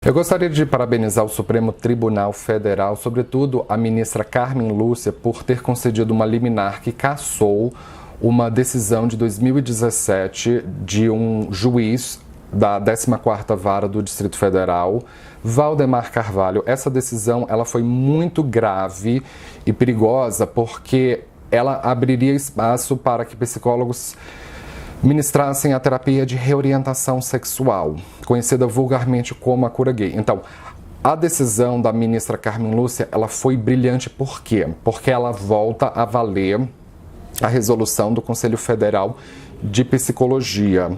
Eu gostaria de parabenizar o Supremo Tribunal Federal, sobretudo a ministra Carmen Lúcia, por ter concedido uma liminar que cassou uma decisão de 2017 de um juiz da 14ª Vara do Distrito Federal, Valdemar Carvalho. Essa decisão ela foi muito grave e perigosa porque ela abriria espaço para que psicólogos ministrassem a terapia de reorientação sexual, conhecida vulgarmente como a cura gay. Então, a decisão da ministra Carmen Lúcia, ela foi brilhante. Por quê? Porque ela volta a valer a resolução do Conselho Federal de Psicologia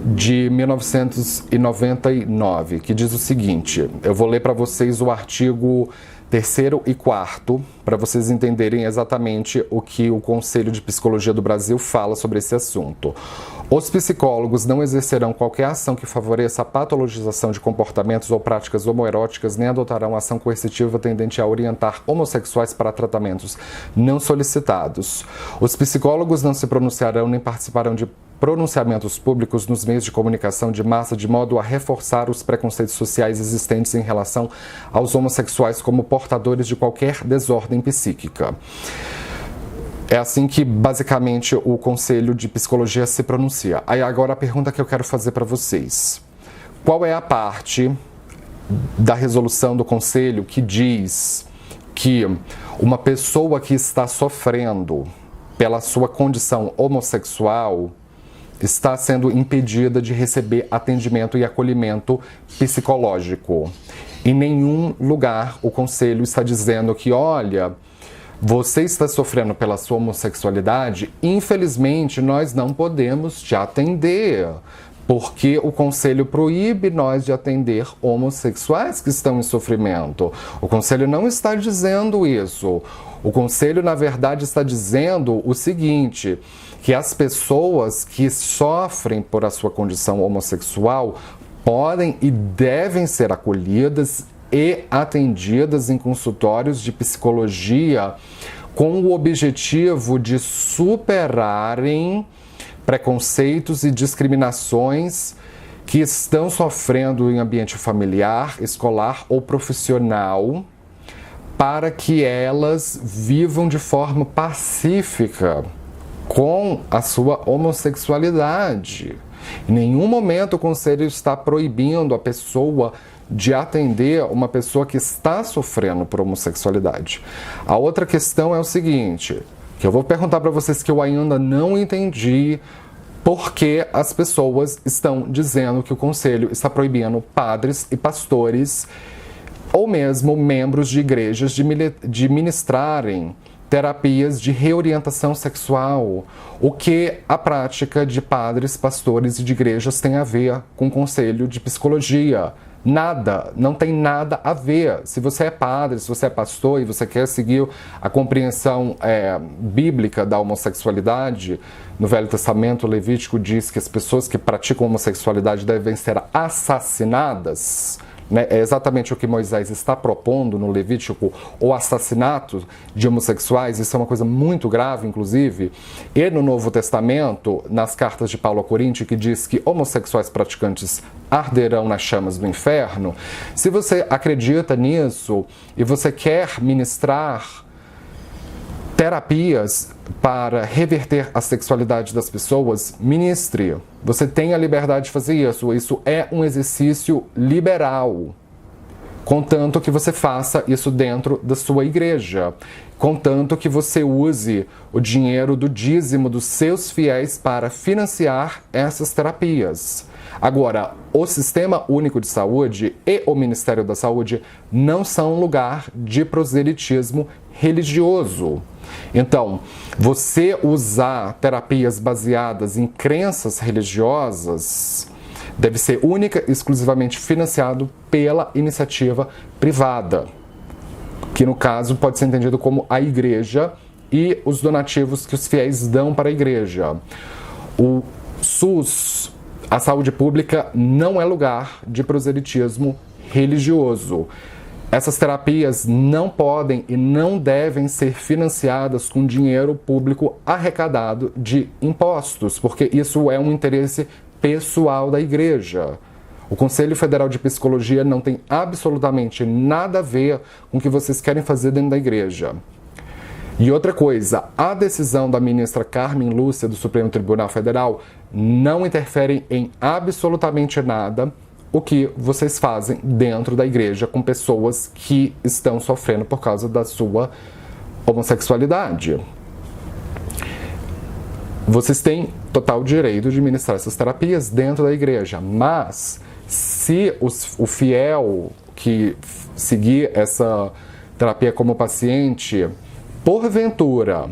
de 1999, que diz o seguinte, eu vou ler para vocês o artigo 3º e 4º, para vocês entenderem exatamente o que o Conselho de Psicologia do Brasil fala sobre esse assunto. Os psicólogos não exercerão qualquer ação que favoreça a patologização de comportamentos ou práticas homoeróticas, nem adotarão ação coercitiva tendente a orientar homossexuais para tratamentos não solicitados. Os psicólogos não se pronunciarão nem participarão de pronunciamentos públicos nos meios de comunicação de massa de modo a reforçar os preconceitos sociais existentes em relação aos homossexuais como portadores de qualquer desordem psíquica. É assim que, basicamente, o Conselho de Psicologia se pronuncia. Aí agora a pergunta que eu quero fazer para vocês. Qual é a parte da resolução do Conselho que diz que uma pessoa que está sofrendo pela sua condição homossexual está sendo impedida de receber atendimento e acolhimento psicológico? Em nenhum lugar o Conselho está dizendo que, olha, você está sofrendo pela sua homossexualidade, infelizmente nós não podemos te atender, porque o Conselho proíbe nós de atender homossexuais que estão em sofrimento. O Conselho não está dizendo isso. O Conselho, na verdade, está dizendo o seguinte, que as pessoas que sofrem por a sua condição homossexual podem e devem ser acolhidas e atendidas em consultórios de psicologia com o objetivo de superarem preconceitos e discriminações que estão sofrendo em ambiente familiar, escolar ou profissional, para que elas vivam de forma pacífica com a sua homossexualidade. Em nenhum momento o Conselho está proibindo a pessoa de atender uma pessoa que está sofrendo por homossexualidade. A outra questão é o seguinte, que eu vou perguntar para vocês que eu ainda não entendi por que as pessoas estão dizendo que o Conselho está proibindo padres e pastores ou mesmo membros de igrejas de ministrarem terapias de reorientação sexual. O que a prática de padres, pastores e de igrejas tem a ver com o Conselho de Psicologia? Nada, não tem nada a ver. Se você é padre, se você é pastor e você quer seguir a compreensão bíblica da homossexualidade, no Velho Testamento, o Levítico diz que as pessoas que praticam homossexualidade devem ser assassinadas. É exatamente o que Moisés está propondo no Levítico, o assassinato de homossexuais. Isso é uma coisa muito grave, inclusive. E no Novo Testamento, nas cartas de Paulo a Coríntios, que diz que homossexuais praticantes arderão nas chamas do inferno. Se você acredita nisso e você quer ministrar terapias para reverter a sexualidade das pessoas, ministre. Você tem a liberdade de fazer isso. Isso é um exercício liberal, contanto que você faça isso dentro da sua igreja, contanto que você use o dinheiro do dízimo dos seus fiéis para financiar essas terapias. Agora, o Sistema Único de Saúde e o Ministério da Saúde não são lugar de proselitismo religioso. Então, você usar terapias baseadas em crenças religiosas deve ser única e exclusivamente financiado pela iniciativa privada, que no caso pode ser entendido como a igreja e os donativos que os fiéis dão para a igreja. O SUS, a saúde pública, não é lugar de proselitismo religioso. Essas terapias não podem e não devem ser financiadas com dinheiro público arrecadado de impostos, porque isso é um interesse pessoal da igreja. O Conselho Federal de Psicologia não tem absolutamente nada a ver com o que vocês querem fazer dentro da igreja. E outra coisa, a decisão da ministra Carmen Lúcia do Supremo Tribunal Federal não interfere em absolutamente nada o que vocês fazem dentro da igreja com pessoas que estão sofrendo por causa da sua homossexualidade. Vocês têm total direito de ministrar essas terapias dentro da igreja, mas se o fiel que seguir essa terapia como paciente, porventura,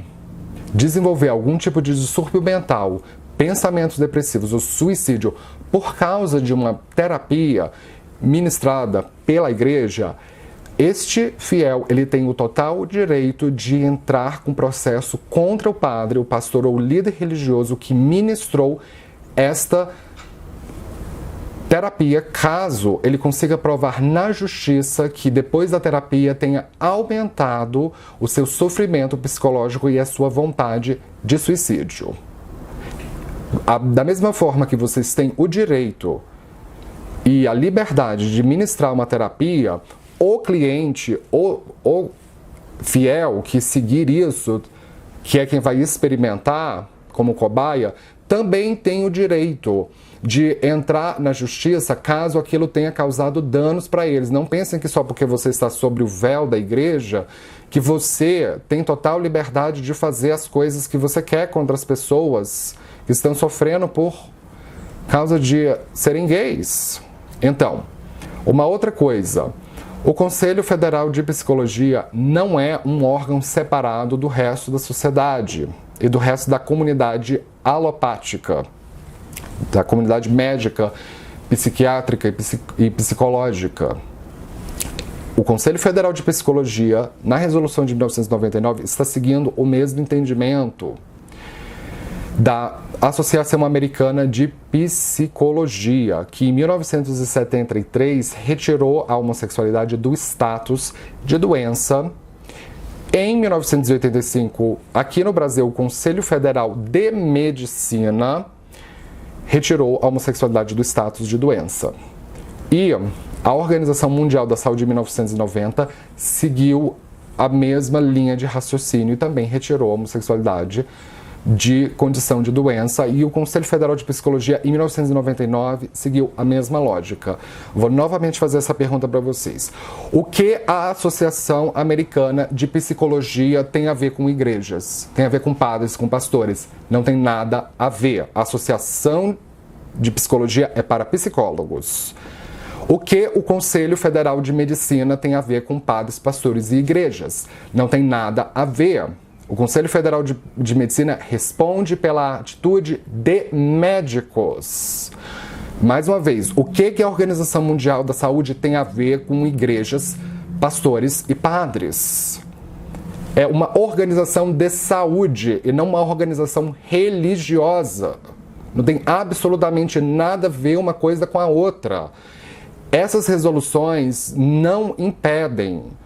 desenvolver algum tipo de distúrbio mental, pensamentos depressivos ou suicídio por causa de uma terapia ministrada pela igreja, este fiel, ele tem o total direito de entrar com processo contra o padre, o pastor ou o líder religioso que ministrou esta terapia, caso ele consiga provar na justiça que depois da terapia tenha aumentado o seu sofrimento psicológico e a sua vontade de suicídio. Da mesma forma que vocês têm o direito e a liberdade de ministrar uma terapia, o cliente, o fiel que seguir isso, que é quem vai experimentar como cobaia, também tem o direito de entrar na justiça caso aquilo tenha causado danos para eles. Não pensem que só porque você está sobre o véu da igreja que você tem total liberdade de fazer as coisas que você quer contra as pessoas que estão sofrendo por causa de serem gays. Então, uma outra coisa, o Conselho Federal de Psicologia não é um órgão separado do resto da sociedade e do resto da comunidade alopática, da comunidade médica, psiquiátrica e psicológica. O Conselho Federal de Psicologia, na resolução de 1999, está seguindo o mesmo entendimento da Associação Americana de Psicologia, que em 1973 retirou a homossexualidade do status de doença. Em 1985, aqui no Brasil, o Conselho Federal de Medicina retirou a homossexualidade do status de doença. E a Organização Mundial da Saúde, em 1990, seguiu a mesma linha de raciocínio e também retirou a homossexualidade de condição de doença, e o Conselho Federal de Psicologia, em 1999, seguiu a mesma lógica. Vou novamente fazer essa pergunta para vocês. O que a Associação Americana de Psicologia tem a ver com igrejas? Tem a ver com padres, com pastores? Não tem nada a ver. A Associação de Psicologia é para psicólogos. O que o Conselho Federal de Medicina tem a ver com padres, pastores e igrejas? Não tem nada a ver. O Conselho Federal de Medicina responde pela atitude de médicos. Mais uma vez, o que a Organização Mundial da Saúde tem a ver com igrejas, pastores e padres? É uma organização de saúde e não uma organização religiosa. Não tem absolutamente nada a ver uma coisa com a outra. Essas resoluções não impedem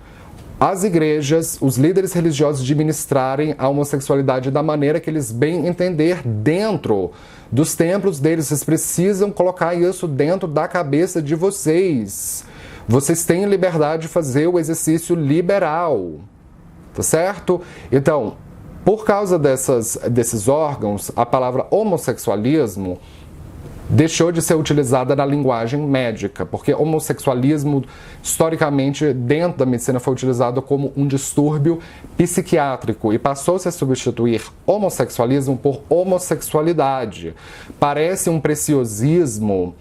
as igrejas, os líderes religiosos de ministrarem a homossexualidade da maneira que eles bem entender dentro dos templos deles. Vocês precisam colocar isso dentro da cabeça de vocês. Vocês têm liberdade de fazer o exercício liberal, tá certo? Então, por causa desses órgãos, a palavra homossexualismo deixou de ser utilizada na linguagem médica, porque homossexualismo, historicamente, dentro da medicina, foi utilizado como um distúrbio psiquiátrico e passou-se a substituir homossexualismo por homossexualidade. Parece um preciosismo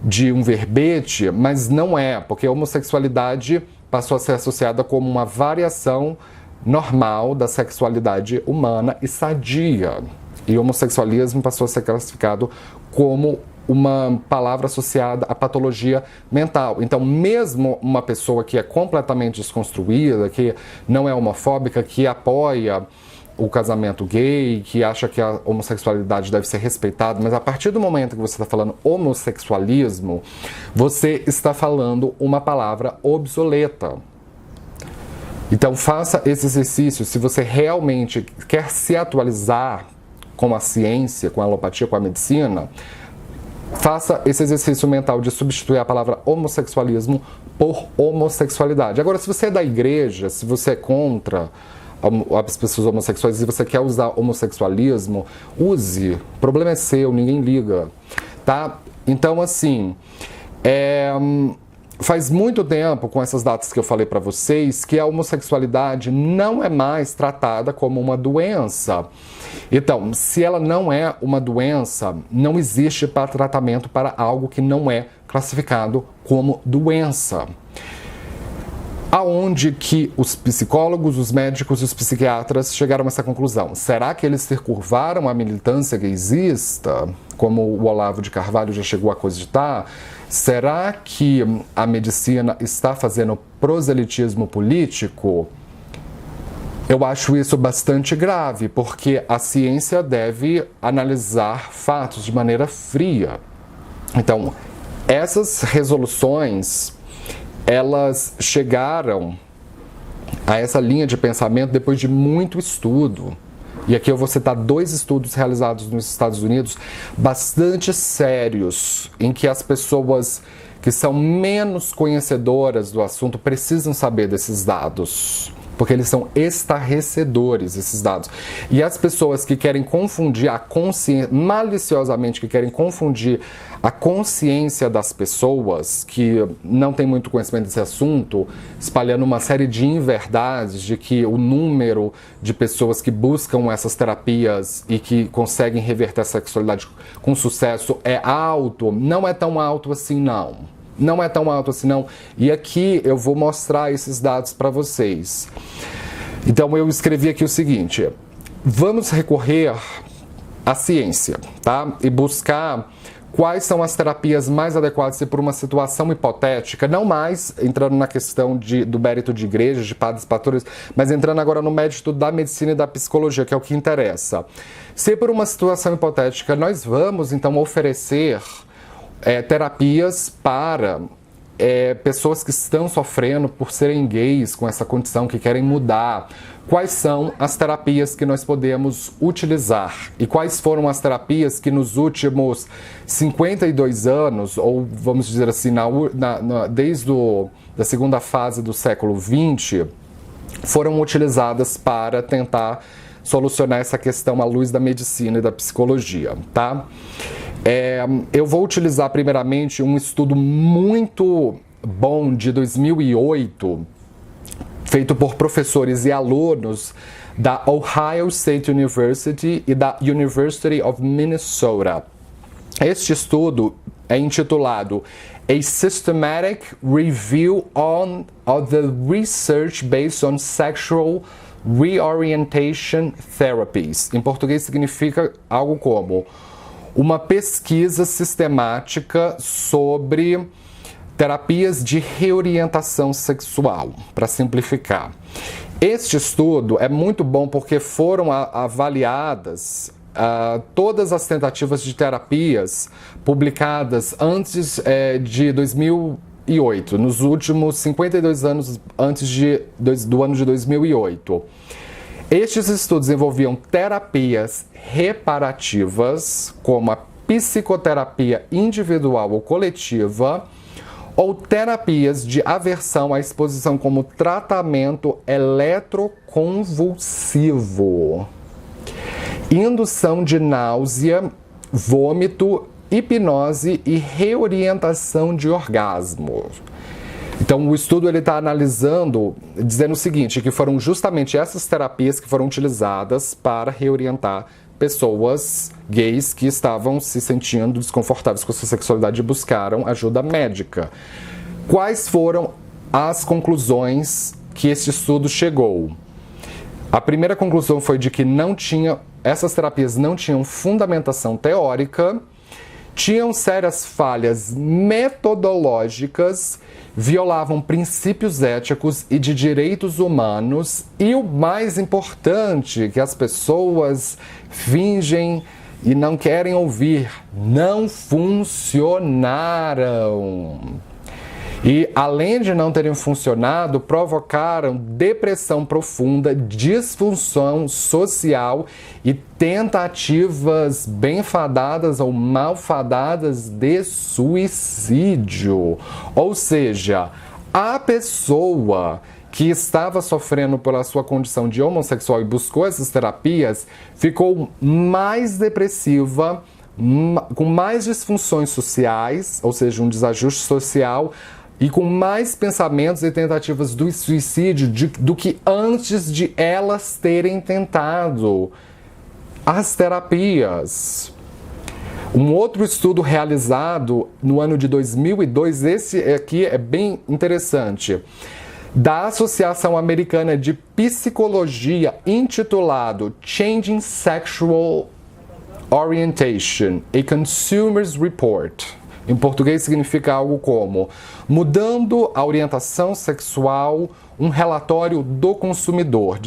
de um verbete, mas não é, porque a homossexualidade passou a ser associada como uma variação normal da sexualidade humana e sadia. E homossexualismo passou a ser classificado como uma palavra associada à patologia mental. Então, mesmo uma pessoa que é completamente desconstruída, que não é homofóbica, que apoia o casamento gay, que acha que a homossexualidade deve ser respeitada, mas a partir do momento que você está falando homossexualismo, você está falando uma palavra obsoleta. Então, faça esse exercício. Se você realmente quer se atualizar com a ciência, com a alopatia, com a medicina, faça esse exercício mental de substituir a palavra homossexualismo por homossexualidade. Agora, se você é da igreja, se você é contra as pessoas homossexuais e você quer usar homossexualismo, use. O problema é seu, ninguém liga, tá? Então, assim, faz muito tempo, com essas datas que eu falei para vocês, que a homossexualidade não é mais tratada como uma doença. Então, se ela não é uma doença, não existe tratamento para algo que não é classificado como doença. Aonde que os psicólogos, os médicos e os psiquiatras chegaram a essa conclusão? Será que eles se curvaram à militância gaysista, como o Olavo de Carvalho já chegou a cogitar? Será que a medicina está fazendo proselitismo político? Eu acho isso bastante grave, porque a ciência deve analisar fatos de maneira fria. Então, essas resoluções, elas chegaram a essa linha de pensamento depois de muito estudo. E aqui eu vou citar 2 estudos realizados nos Estados Unidos, bastante sérios, em que as pessoas que são menos conhecedoras do assunto precisam saber desses dados, porque eles são estarrecedores, esses dados. E as pessoas que querem confundir a consciência, maliciosamente, que querem confundir a consciência das pessoas que não têm muito conhecimento desse assunto, espalhando uma série de inverdades de que o número de pessoas que buscam essas terapias e que conseguem reverter a sexualidade com sucesso é alto. Não é tão alto assim, não. Não é tão alto assim, não. E aqui eu vou mostrar esses dados para vocês. Então eu escrevi aqui o seguinte: vamos recorrer à ciência, tá? E buscar quais são as terapias mais adequadas se por uma situação hipotética, não mais entrando na questão do mérito de igrejas, de padres, pastores, mas entrando agora no mérito da medicina e da psicologia, que é o que interessa. Se por uma situação hipotética nós vamos então oferecer terapias para pessoas que estão sofrendo por serem gays com essa condição, que querem mudar. Quais são as terapias que nós podemos utilizar? E quais foram as terapias que nos últimos 52 anos, ou vamos dizer assim, desde a segunda fase do século XX, foram utilizadas para tentar solucionar essa questão à luz da medicina e da psicologia, tá? Eu vou utilizar primeiramente um estudo muito bom de 2008, feito por professores e alunos da Ohio State University e da University of Minnesota. Este estudo é intitulado A Systematic Review of the Research Based on Sexual Reorientation Therapies. Em português significa algo como uma pesquisa sistemática sobre terapias de reorientação sexual, para simplificar. Este estudo é muito bom porque foram avaliadas todas as tentativas de terapias publicadas antes de 2008, nos últimos 52 anos antes do ano de 2008. Estes estudos envolviam terapias reparativas, como a psicoterapia individual ou coletiva, ou terapias de aversão à exposição, como tratamento eletroconvulsivo, indução de náusea, vômito, hipnose e reorientação de orgasmo. Então, o estudo está analisando, dizendo o seguinte, que foram justamente essas terapias que foram utilizadas para reorientar pessoas gays que estavam se sentindo desconfortáveis com a sua sexualidade e buscaram ajuda médica. Quais foram as conclusões que esse estudo chegou? A primeira conclusão foi de que essas terapias não tinham fundamentação teórica, tinham sérias falhas metodológicas, violavam princípios éticos e de direitos humanos e, o mais importante, que as pessoas fingem e não querem ouvir, não funcionaram. E, além de não terem funcionado, provocaram depressão profunda, disfunção social e tentativas bem fadadas ou mal fadadas de suicídio. Ou seja, a pessoa que estava sofrendo pela sua condição de homossexual e buscou essas terapias, ficou mais depressiva, com mais disfunções sociais, ou seja, um desajuste social, e com mais pensamentos e tentativas do suicídio do que antes de elas terem tentado as terapias. Um outro estudo realizado no ano de 2002, esse aqui é bem interessante, da Associação Americana de Psicologia, intitulado Changing Sexual Orientation, a Consumer's Report. Em português significa algo como Mudando a Orientação Sexual, um relatório do consumidor,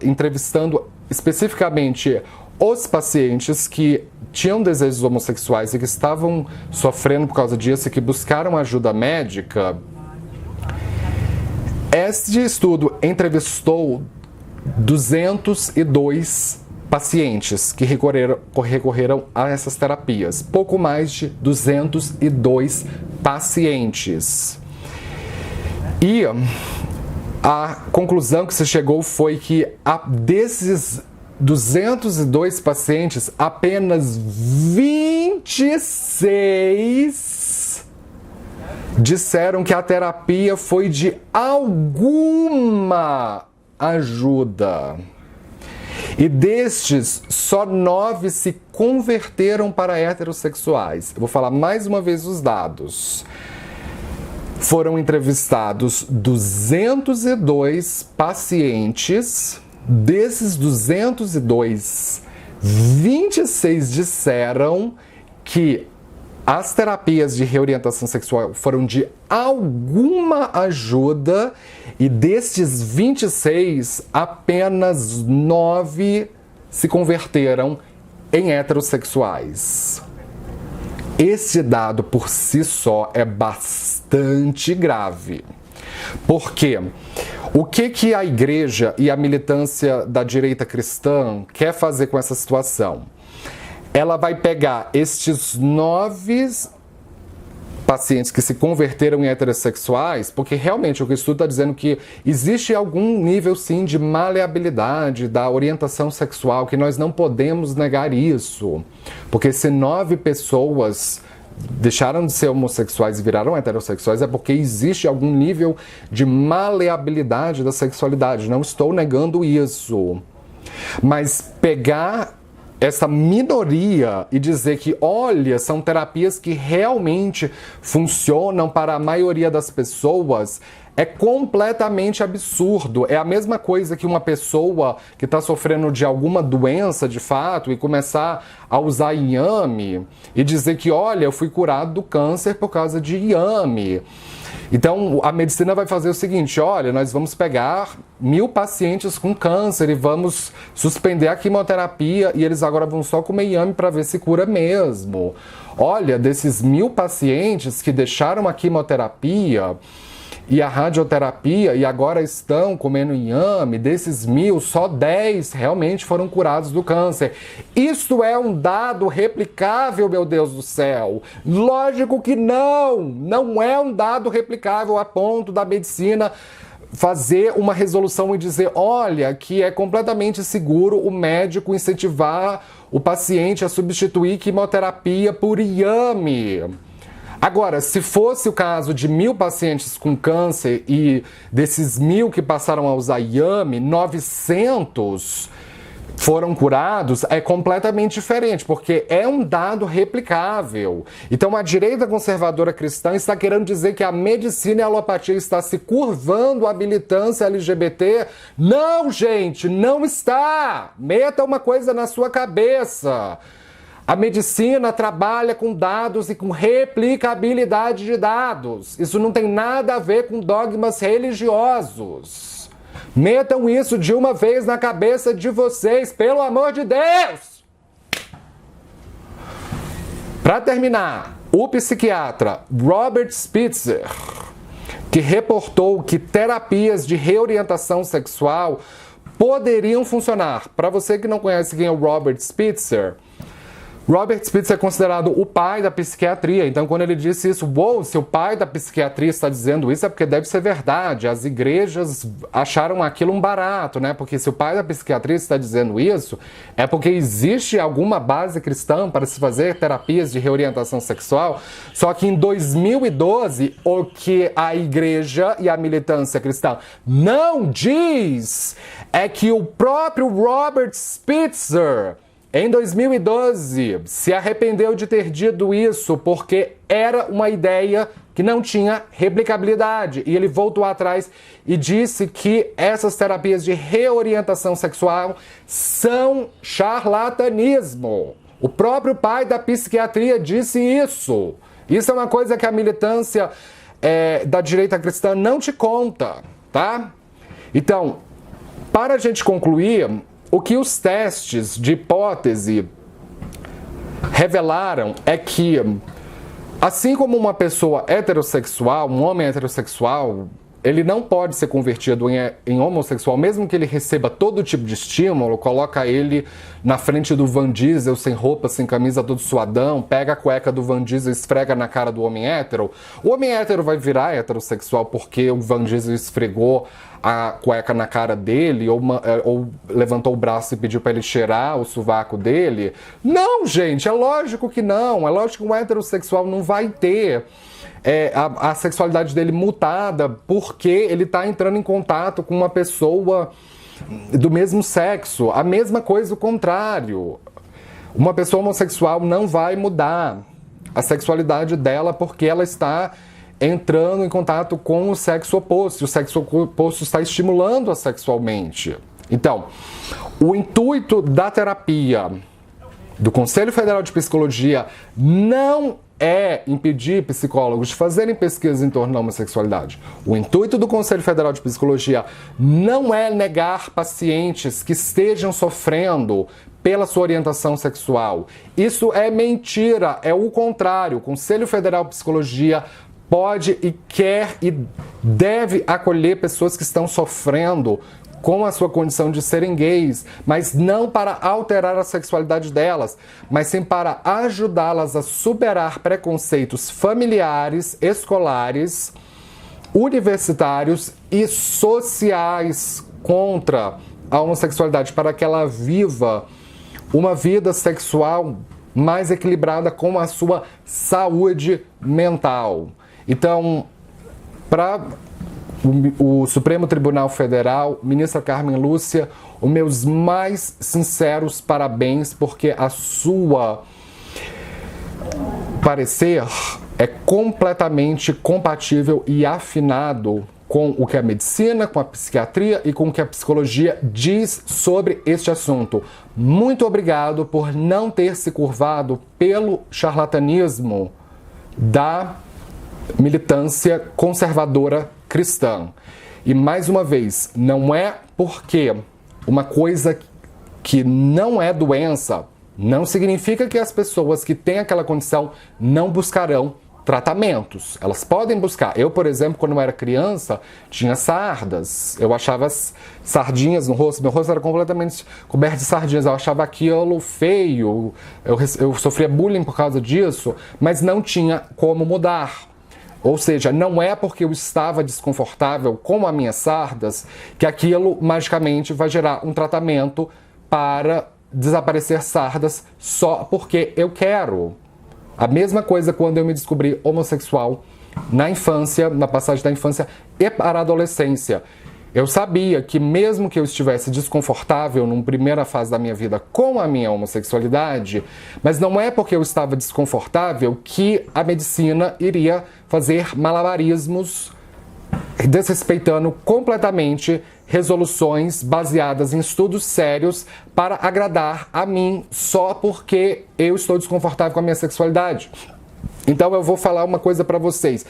entrevistando especificamente os pacientes que tinham desejos homossexuais e que estavam sofrendo por causa disso e que buscaram ajuda médica. Este estudo entrevistou 202 pacientes que recorreram a essas terapias. Pouco mais de 202 pacientes. E a conclusão que se chegou foi que desses 202 pacientes, apenas 26 disseram que a terapia foi de alguma ajuda. E destes, só 9 se converteram para heterossexuais. Eu vou falar mais uma vez os dados. Foram entrevistados 202 pacientes. Desses 202, 26 disseram que as terapias de reorientação sexual foram de alguma ajuda, e destes 26, apenas 9 se converteram em heterossexuais. Esse dado por si só é bastante grave. Por quê? O que a igreja e a militância da direita cristã quer fazer com essa situação? Ela vai pegar estes 9 pacientes que se converteram em heterossexuais, porque realmente o que o estudo está dizendo que existe algum nível sim de maleabilidade da orientação sexual, que nós não podemos negar isso. Porque se 9 pessoas deixaram de ser homossexuais e viraram heterossexuais, é porque existe algum nível de maleabilidade da sexualidade. Não estou negando isso. Mas pegar essa minoria e dizer que, olha, são terapias que realmente funcionam para a maioria das pessoas, é completamente absurdo. É a mesma coisa que uma pessoa que está sofrendo de alguma doença, de fato, e começar a usar inhame e dizer que, olha, eu fui curado do câncer por causa de inhame. Então, a medicina vai fazer o seguinte, olha, nós vamos pegar 1000 pacientes com câncer e vamos suspender a quimioterapia e eles agora vão só comer inhame para ver se cura mesmo. Olha, desses 1000 pacientes que deixaram a quimioterapia e a radioterapia e agora estão comendo inhame, desses 1000, só 10 realmente foram curados do câncer. Isto é um dado replicável, meu Deus do céu? Lógico que não é um dado replicável a ponto da medicina fazer uma resolução e dizer, olha, que é completamente seguro o médico incentivar o paciente a substituir quimioterapia por inhame. Agora, se fosse o caso de 1000 pacientes com câncer e desses 1000 que passaram a usar inhame, 900 foram curados, é completamente diferente, porque é um dado replicável. Então, a direita conservadora cristã está querendo dizer que a medicina e a alopatia está se curvando à militância LGBT. Não, gente, não está! Meta uma coisa na sua cabeça. A medicina trabalha com dados e com replicabilidade de dados. Isso não tem nada a ver com dogmas religiosos. Metam isso de uma vez na cabeça de vocês, pelo amor de Deus! Para terminar, O psiquiatra Robert Spitzer, que reportou que terapias de reorientação sexual poderiam funcionar. Para você que não conhece quem é o Robert Spitzer é considerado o pai da psiquiatria. Então, quando ele disse isso, se o pai da psiquiatria está dizendo isso, é porque deve ser verdade. As igrejas acharam aquilo um barato, né? Porque se o pai da psiquiatria está dizendo isso, é porque existe alguma base cristã para se fazer terapias de reorientação sexual. Só que em 2012, o que a igreja e a militância cristã não diz é que o próprio Robert Spitzer, em 2012, se arrependeu de ter dito isso porque era uma ideia que não tinha replicabilidade. E ele voltou atrás e disse que essas terapias de reorientação sexual são charlatanismo. O próprio pai da psiquiatria disse isso. Isso é uma coisa que a militância da direita cristã não te conta, tá? Então, para a gente concluir, o que os testes de hipótese revelaram é que, assim como uma pessoa heterossexual, um homem heterossexual, ele não pode ser convertido em homossexual, mesmo que ele receba todo tipo de estímulo, coloca ele na frente do Van Diesel, sem roupa, sem camisa, todo suadão, pega a cueca do Van Diesel e esfrega na cara do homem hétero. O homem hétero vai virar heterossexual porque o Van Diesel esfregou a cueca na cara dele, ou levantou o braço e pediu para ele cheirar o sovaco dele? Não, gente, é lógico que não. É lógico que um heterossexual não vai ter a sexualidade dele mutada porque ele está entrando em contato com uma pessoa do mesmo sexo. A mesma coisa o contrário. Uma pessoa homossexual não vai mudar a sexualidade dela porque ela está entrando em contato com o sexo oposto. E o sexo oposto está estimulando-a sexualmente. Então, o intuito da terapia do Conselho Federal de Psicologia não é impedir psicólogos de fazerem pesquisas em torno da homossexualidade. O intuito do Conselho Federal de Psicologia não é negar pacientes que estejam sofrendo pela sua orientação sexual. Isso é mentira, é o contrário. O Conselho Federal de Psicologia pode e quer e deve acolher pessoas que estão sofrendo com a sua condição de serem gays, mas não para alterar a sexualidade delas, mas sim para ajudá-las a superar preconceitos familiares, escolares, universitários e sociais contra a homossexualidade, para que ela viva uma vida sexual mais equilibrada com a sua saúde mental. Então, para o Supremo Tribunal Federal, ministra Carmen Lúcia, os meus mais sinceros parabéns, porque a sua parecer é completamente compatível e afinado com o que a medicina, com a psiquiatria e com o que a psicologia diz sobre este assunto. Muito obrigado por não ter se curvado pelo charlatanismo da militância conservadora cristã. E mais uma vez, não é porque uma coisa que não é doença, não significa que as pessoas que têm aquela condição não buscarão tratamentos. Elas podem buscar. Eu, por exemplo, quando eu era criança, tinha sardas. Eu achava sardinhas no rosto. Meu rosto era completamente coberto de sardinhas. Eu achava aquilo feio. Eu sofria bullying por causa disso, mas não tinha como mudar. Ou seja, não é porque eu estava desconfortável com as minhas sardas que aquilo magicamente vai gerar um tratamento para desaparecer sardas só porque eu quero. A mesma coisa quando eu me descobri homossexual na infância, na passagem da infância e para a adolescência. Eu sabia que mesmo que eu estivesse desconfortável numa primeira fase da minha vida com a minha homossexualidade, mas não é porque eu estava desconfortável que a medicina iria fazer malabarismos desrespeitando completamente resoluções baseadas em estudos sérios para agradar a mim só porque eu estou desconfortável com a minha sexualidade. Então eu vou falar uma coisa para vocês.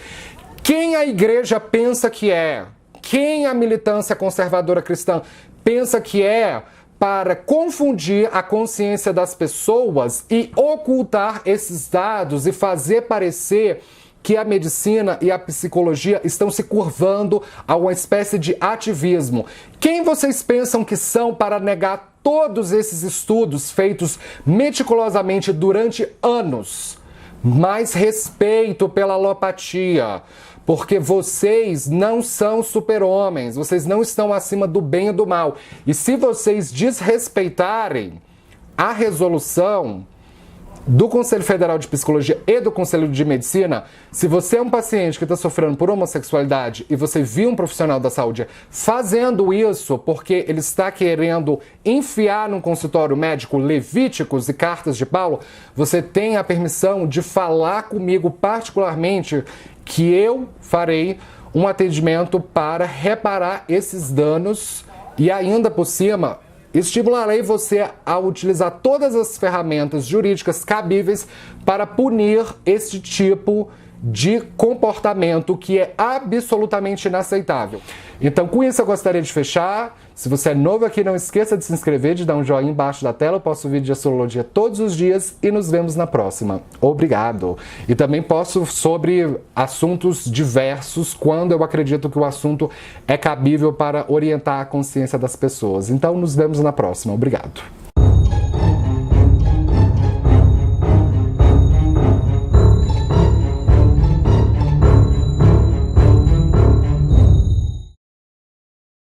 Quem a igreja pensa que é? Quem a militância conservadora cristã pensa que é para confundir a consciência das pessoas e ocultar esses dados e fazer parecer que a medicina e a psicologia estão se curvando a uma espécie de ativismo. Quem vocês pensam que são para negar todos esses estudos feitos meticulosamente durante anos? Mais respeito pela alopatia, porque vocês não são super-homens, vocês não estão acima do bem e do mal. E se vocês desrespeitarem a resolução do Conselho Federal de Psicologia e do Conselho de Medicina, se você é um paciente que está sofrendo por homossexualidade e você viu um profissional da saúde fazendo isso porque ele está querendo enfiar num consultório médico Levíticos e cartas de Paulo, você tem a permissão de falar comigo particularmente que eu farei um atendimento para reparar esses danos e ainda por cima estimularei você a utilizar todas as ferramentas jurídicas cabíveis para punir este tipo de comportamento que é absolutamente inaceitável. Então, com isso eu gostaria de fechar. Se você é novo aqui, não esqueça de se inscrever, de dar um joinha embaixo da tela. Eu posto vídeo de astrologia todos os dias e nos vemos na próxima. Obrigado! E também posto sobre assuntos diversos quando eu acredito que o assunto é cabível para orientar a consciência das pessoas. Então, nos vemos na próxima. Obrigado!